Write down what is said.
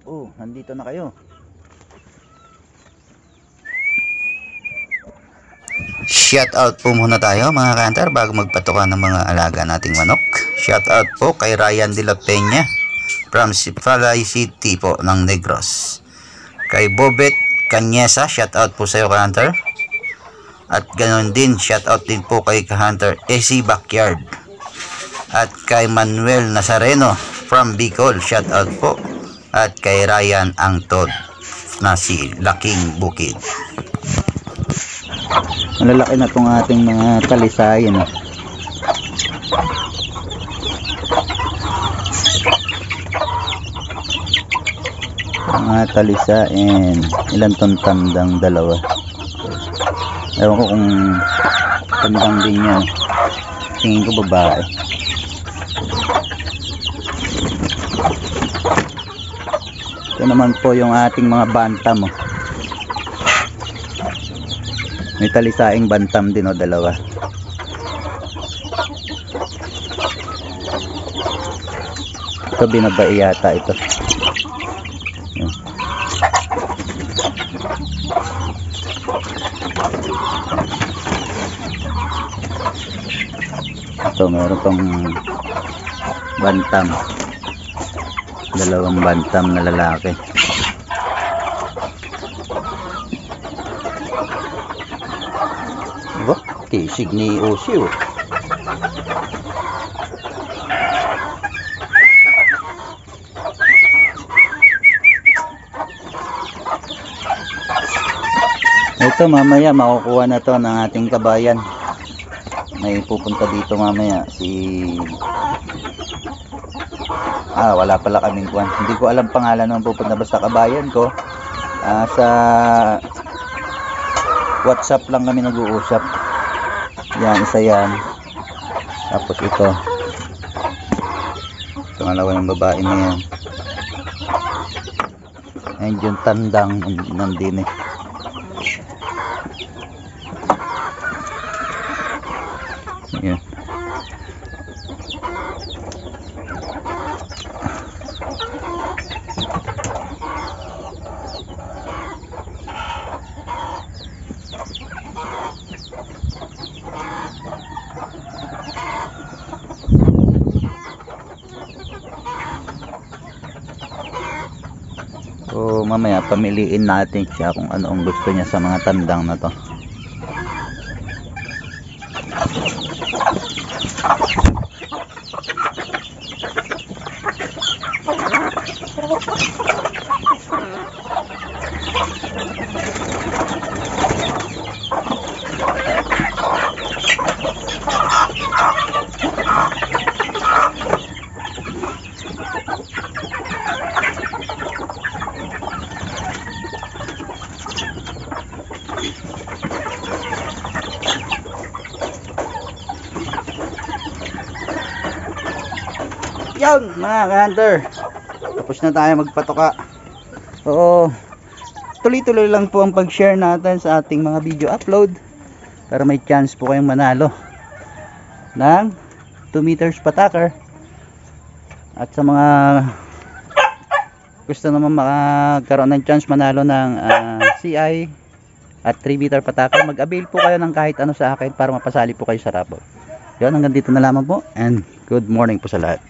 Oh, nandito na kayo. Shout out po muna tayo mga ka-hunter bago magpatukan ng mga alaga nating manok. Shout out po kay Ryan de la Peña from Sipalay City po ng Negros. Kay Bobet Cañesa, shout out po sa iyo ka-hunter. At ganoon din, shout out din po kay ka-hunter AC Backyard. At kay Manuel Nazareno from Bicol, shout out po. At kay Ryan Angtod na si Laking Bukid. Malalaki na itong ating mga talisayan. Mga talisayan. Ilan tong tandang? Dalawa. Ewan ko kung tandang din yan. Tingin ko babae. Ito naman po yung ating mga bantam. May talisaing bantam din o dalawa. Ito binabae yata ito. Ito meron pang bantam. Dalawang bantam na lalaki. Kisig ni Osio. Ito mamaya makukuha na to ng ating kabayan. May pupunta dito mamaya si wala pala kaming kwan. Hindi ko alam pangalan ng pupunta, basta kabayan ko. Sa WhatsApp lang kami nag-uusap. Yan, isa yan. Tapos ito. Pangalawa yung babae na yan. Ayun yung tandang nandun eh. Yan. So mamaya pamiliin natin siya kung ano ang gusto niya sa mga tandang na to. Yan mga ka-hunter, tapos na tayo magpatoka. Oo, tuloy-tuloy lang po ang pag-share natin sa ating mga video upload para may chance po kayong manalo ng 2 meters pataker. At sa mga gusto naman makakaroon ng chance manalo ng CI at 3 meter pataker, mag-avail po kayo ng kahit ano sa akin para mapasali po kayo sa raffle. Yan, hanggang dito na lamang po, and good morning po sa lahat.